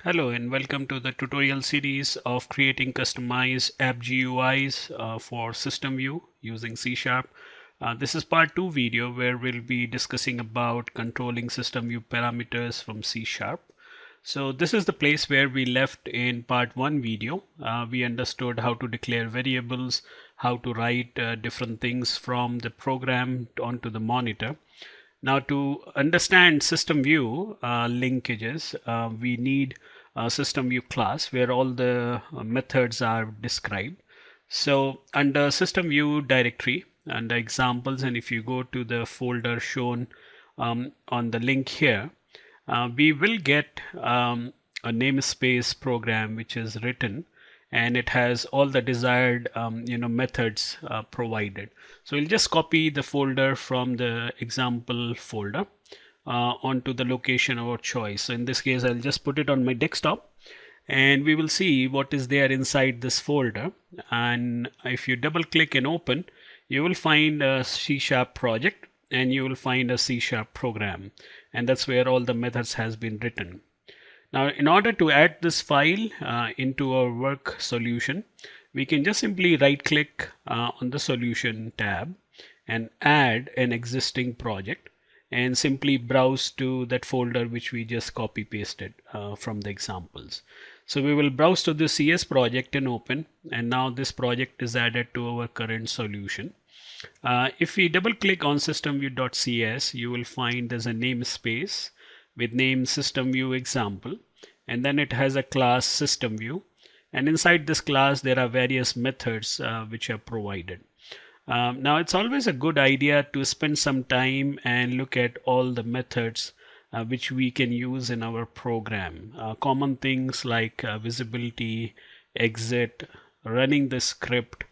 Hello and welcome to the tutorial series of creating customized app GUIs for SystemVue using C#. This is part 2 video where we'll be discussing about controlling SystemVue parameters from C#. So this is the place where we left in part 1 video. We understood how to declare variables, how to write different things from the program onto the monitor. Now to understand SystemVue linkages, we need a SystemVue class where all the methods are described. So under SystemVue directory, under examples, and if you go to the folder shown on the link here, we will get a namespace program which is written, and it has all the desired methods provided. So we'll just copy the folder from the example folder onto the location of our choice. So in this case, I'll just put it on my desktop, and we will see what is there inside this folder. And if you double click and open, you will find a C# project, and you will find a C# program, and that's where all the methods has been written. Now, in order to add this file into our work solution, we can just simply right click on the solution tab and add an existing project and simply browse to that folder which we just copy pasted from the examples. So we will browse to the CS project and open, and now this project is added to our current solution. If we double click on systemvue.cs, you will find there's a namespace with name SystemVue example, and then it has a class SystemVue, and inside this class there are various methods which are provided. Now it's always a good idea to spend some time and look at all the methods which we can use in our program. Common things like visibility, exit, running the script,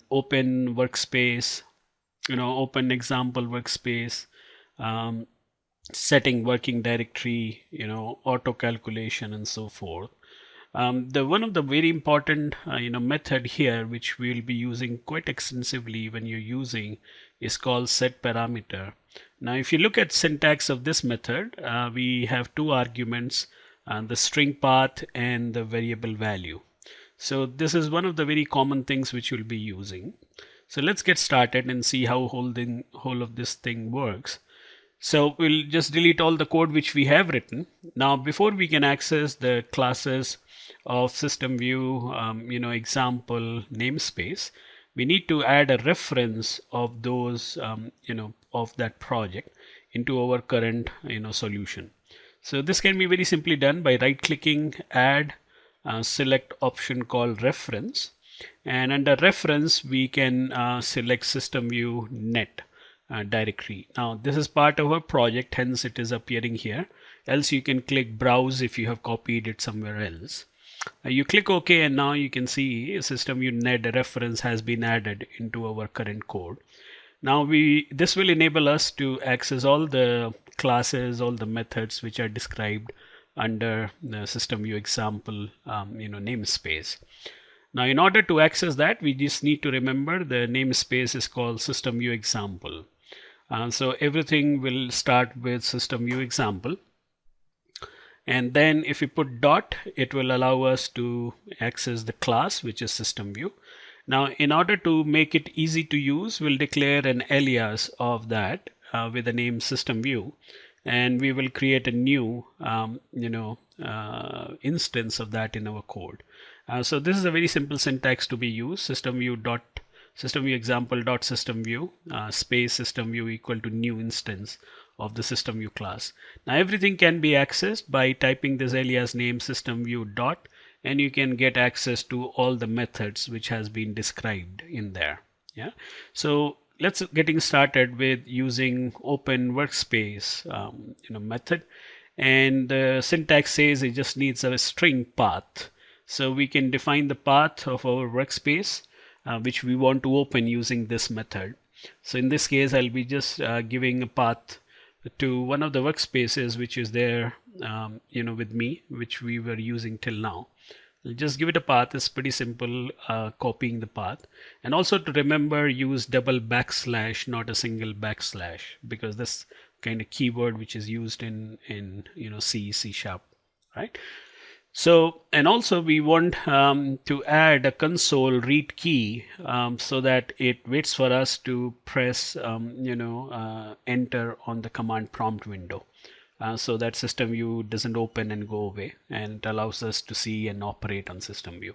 open workspace, open example workspace, setting working directory, auto calculation, and so forth. The one of the very important method here which we will be using quite extensively when you're using is called set parameter. Now if you look at syntax of this method, we have two arguments, the string path and the variable value. So this is one of the very common things which we'll be using. So let's get started and see how whole of this thing works. So we'll just delete all the code which we have written. Now before we can access the classes of SystemVue example namespace, we need to add a reference of those of that project into our current solution. So this can be very simply done by right clicking, add, select option called reference, and under reference we can select SystemVue net directory. Now this is part of our project, hence it is appearing here. Else you can click browse if you have copied it somewhere else. You click OK, and now you can see SystemVue net reference has been added into our current code. Now this will enable us to access all the classes, all the methods which are described under the SystemVue example namespace. Now in order to access that, we just need to remember the namespace is called SystemVue example. So everything will start with SystemVue example, and then if we put dot, it will allow us to access the class which is SystemVue. Now in order to make it easy to use, we'll declare an alias of that with the name SystemVue, and we will create a new instance of that in our code. So this is a very simple syntax to be used: SystemVue example dot SystemVue space SystemVue equal to new instance of the SystemVue class. Now everything can be accessed by typing this alias name SystemVue dot, and you can get access to all the methods which has been described in there. Yeah. So let's getting started with using open workspace method, and the syntax says it just needs a string path. So we can define the path of our workspace which we want to open using this method. So in this case, I'll be just giving a path to one of the workspaces which is there with me, which we were using till now. I'll just give it a path. It's pretty simple, copying the path. And also to remember, use double backslash, not a single backslash, because this kind of keyword which is used in C#, right? So, and also we want to add a console read key so that it waits for us to press, enter on the command prompt window. So that system view doesn't open and go away, and it allows us to see and operate on system view.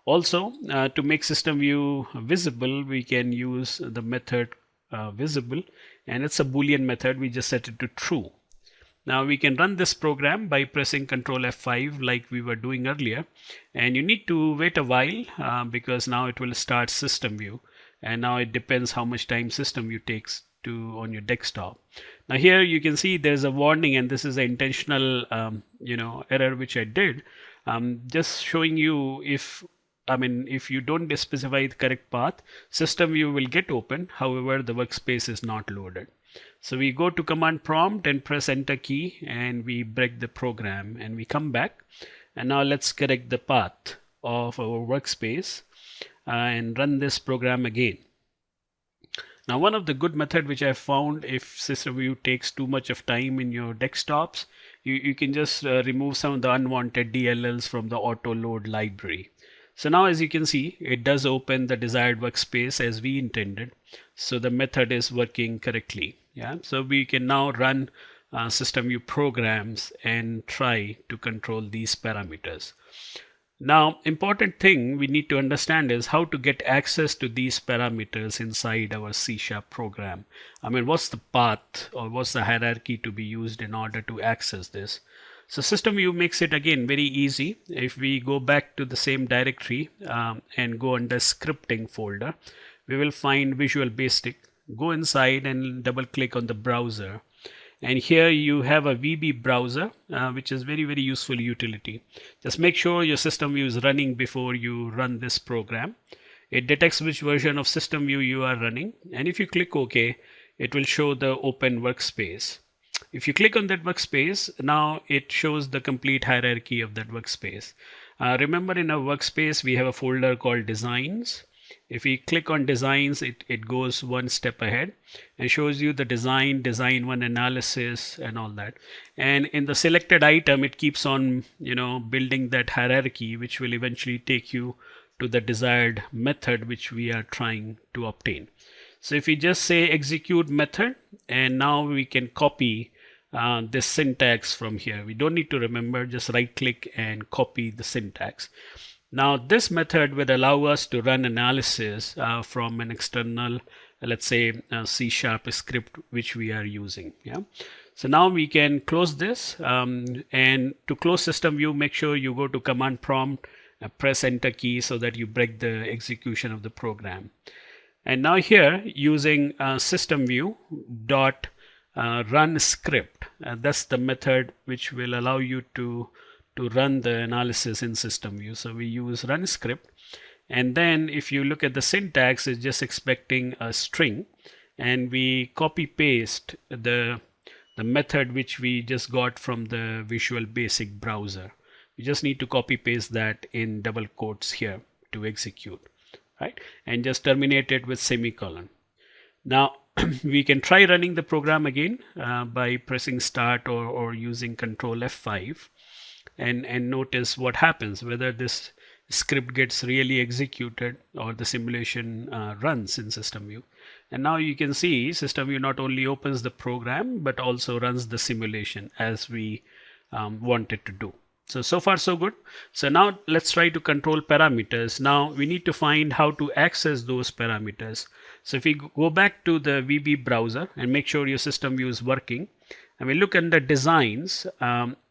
Also, to make system view visible, we can use the method visible, and it's a Boolean method. We just set it to true. Now we can run this program by pressing Ctrl F5 like we were doing earlier, and you need to wait a while because now it will start system view, and now it depends how much time system view takes to on your desktop. Now here you can see there's a warning, and this is an intentional error which I did, just showing you if you don't specify the correct path, system view will get open, however the workspace is not loaded. So we go to command prompt and press enter key, and we break the program, and we come back, and now let's correct the path of our workspace and run this program again. Now one of the good method which I found, if system view takes too much of time in your desktops, you can just remove some of the unwanted DLLs from the auto load library. So now as you can see, it does open the desired workspace as we intended. So the method is working correctly. Yeah, so we can now run system view programs and try to control these parameters. Now, important thing we need to understand is how to get access to these parameters inside our C# program. What's the path or what's the hierarchy to be used in order to access this? So system view makes it again very easy. If we go back to the same directory and go under scripting folder, we will find Visual Basic. Go inside and double click on the browser, and here you have a VB browser which is very useful utility. Just make sure your system view is running before you run this program. It detects which version of system view you are running, and if you click OK, it will show the open workspace. If you click on that workspace, now it shows the complete hierarchy of that workspace. Remember, in our workspace we have a folder called designs. If we click on designs, it goes one step ahead and shows you the design 1 analysis and all that. And in the selected item, it keeps on building that hierarchy, which will eventually take you to the desired method which we are trying to obtain. So if we just say execute method, and now we can copy this syntax from here. We don't need to remember, just right click and copy the syntax. Now this method will allow us to run analysis from an external, let's say C# script which we are using. Yeah. So now we can close this, and to close system view, make sure you go to command prompt, press enter key so that you break the execution of the program. And now here using system view dot run script, that's the method which will allow you to run the analysis in system view. So we use run script, and then if you look at the syntax, it's just expecting a string, and we copy paste the method which we just got from the Visual Basic browser. We just need to copy paste that in double quotes here to execute, right? And just terminate it with semicolon. Now we can try running the program again by pressing start or using Ctrl F5. And notice what happens, whether this script gets really executed or the simulation runs in system view. And now you can see system view not only opens the program but also runs the simulation as we want it to do. So far so good. So now let's try to control parameters. Now we need to find how to access those parameters. So if we go back to the VB browser and make sure your system view is working, and we look under designs,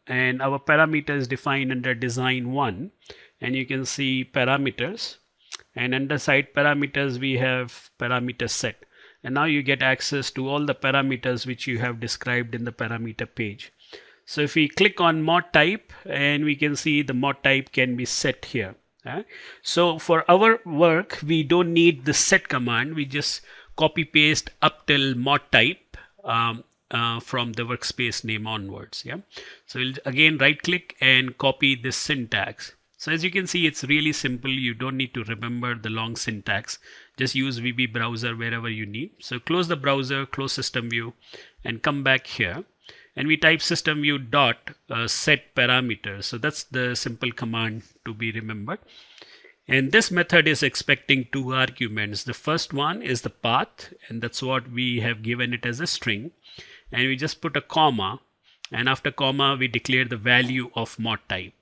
and our parameter is defined under design 1, and you can see parameters, and under site parameters we have parameter set, and now you get access to all the parameters which you have described in the parameter page. So if we click on mod type, and we can see the mod type can be set here. So for our work, we don't need the set command, we just copy paste up till mod type from the workspace name onwards. Yeah. So we'll again right click and copy this syntax. So as you can see, it's really simple. You don't need to remember the long syntax. Just use VB browser wherever you need. So close the browser, close system view, and come back here. and we type SystemVue dot set parameters. So that's the simple command to be remembered. And this method is expecting two arguments. The first one is the path, and that's what we have given it as a string. And we just put a comma, and after comma we declare the value of mod type,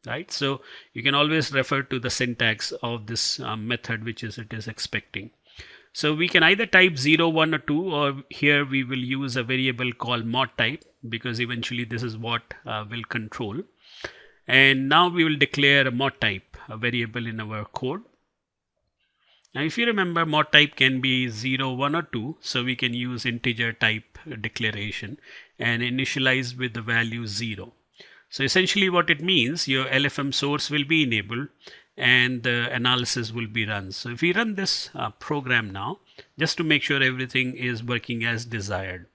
right? So you can always refer to the syntax of this method, which is it is expecting. So we can either type 0, 1 or 2, or here we will use a variable called mod type, because eventually this is what will control. And now we will declare a mod type, a variable in our code. Now if you remember, mod type can be 0, 1 or 2, so we can use integer type declaration and initialize with the value 0. So essentially what it means, your LFM source will be enabled and the analysis will be run. So if we run this program now, just to make sure everything is working as desired.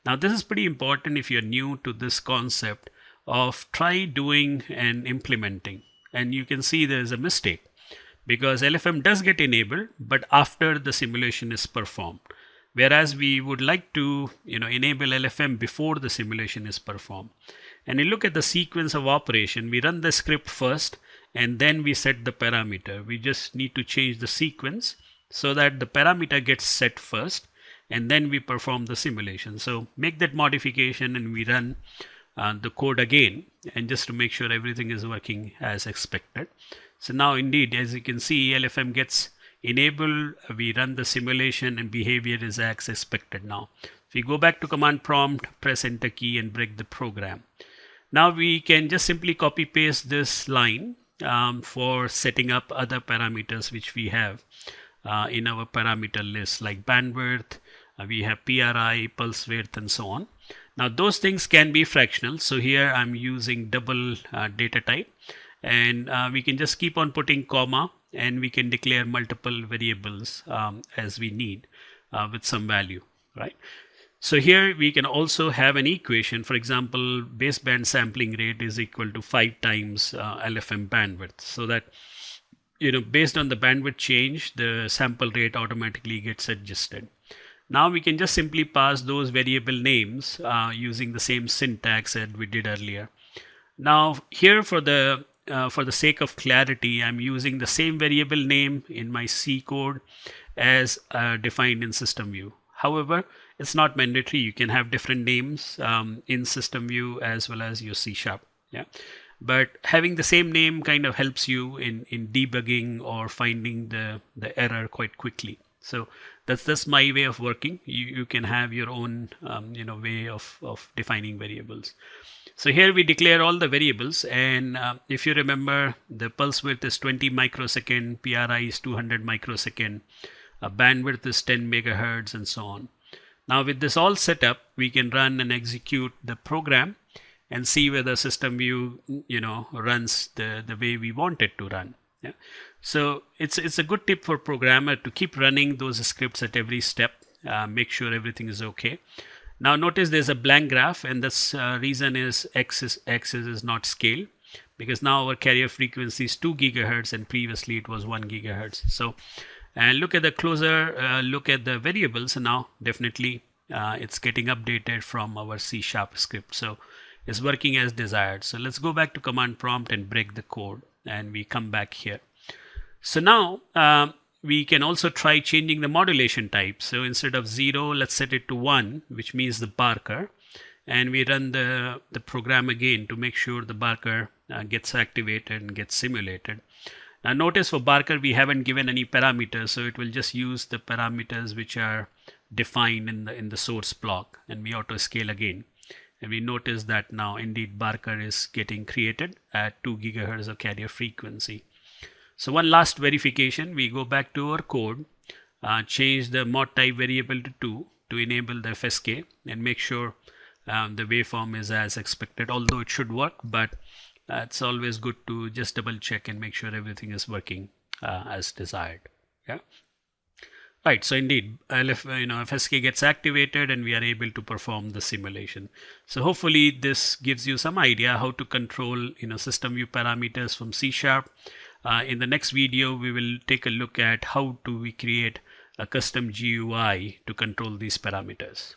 Now this is pretty important if you're new to this concept of try doing and implementing, and you can see there is a mistake because LFM does get enabled but after the simulation is performed, whereas we would like to enable LFM before the simulation is performed. And you look at the sequence of operation, we run the script first and then we set the parameter. We just need to change the sequence so that the parameter gets set first and then we perform the simulation. So make that modification and we run the code again, and just to make sure everything is working as expected. So now indeed, as you can see, LFM gets enabled, we run the simulation and behavior is as expected now. If we go back to command prompt, press enter key and break the program. Now we can just simply copy paste this line for setting up other parameters which we have in our parameter list, like bandwidth, we have PRI, pulse width and so on. Now those things can be fractional, so here I'm using double data type, and we can just keep on putting comma and we can declare multiple variables as we need with some value, right? So here we can also have an equation. For example, baseband sampling rate is equal to 5 times LFM bandwidth, so that based on the bandwidth change, the sample rate automatically gets adjusted. Now we can just simply pass those variable names using the same syntax that we did earlier. Now here for the sake of clarity, I'm using the same variable name in my C code as defined in SystemVue. However, it's not mandatory. You can have different names in SystemVue as well as your C#. Yeah, but having the same name kind of helps you in debugging or finding the error quite quickly. So that's my way of working. You can have your own way of defining variables. So here we declare all the variables, and if you remember, the pulse width is 20 microsecond, PRI is 200 microsecond, bandwidth is 10 megahertz and so on. Now with this all set up, we can run and execute the program and see whether SystemVue runs the way we want it to run. Yeah. So it's a good tip for programmer to keep running those scripts at every step, make sure everything is okay. Now notice there's a blank graph, and this reason is axis is not scaled, because now our carrier frequency is 2 gigahertz and previously it was 1 gigahertz. So and look at the closer look at the variables, and now definitely it's getting updated from our C# script. So it's working as desired. So let's go back to command prompt and break the code, and we come back here. So now we can also try changing the modulation type. So instead of 0, let's set it to 1, which means the barker, and we run the program again to make sure the barker gets activated and gets simulated. Now notice for barker we haven't given any parameters, so it will just use the parameters which are defined in the source block, and we auto scale again. And we notice that now indeed barker is getting created at 2 gigahertz of carrier frequency. So one last verification, we go back to our code, change the mod type variable to 2 to enable the FSK, and make sure the waveform is as expected, although it should work, but it's always good to just double check and make sure everything is working as desired. Yeah. Right, so indeed, FSK gets activated and we are able to perform the simulation. So hopefully this gives you some idea how to control SystemVue parameters from C#. In the next video, we will take a look at how do we create a custom GUI to control these parameters.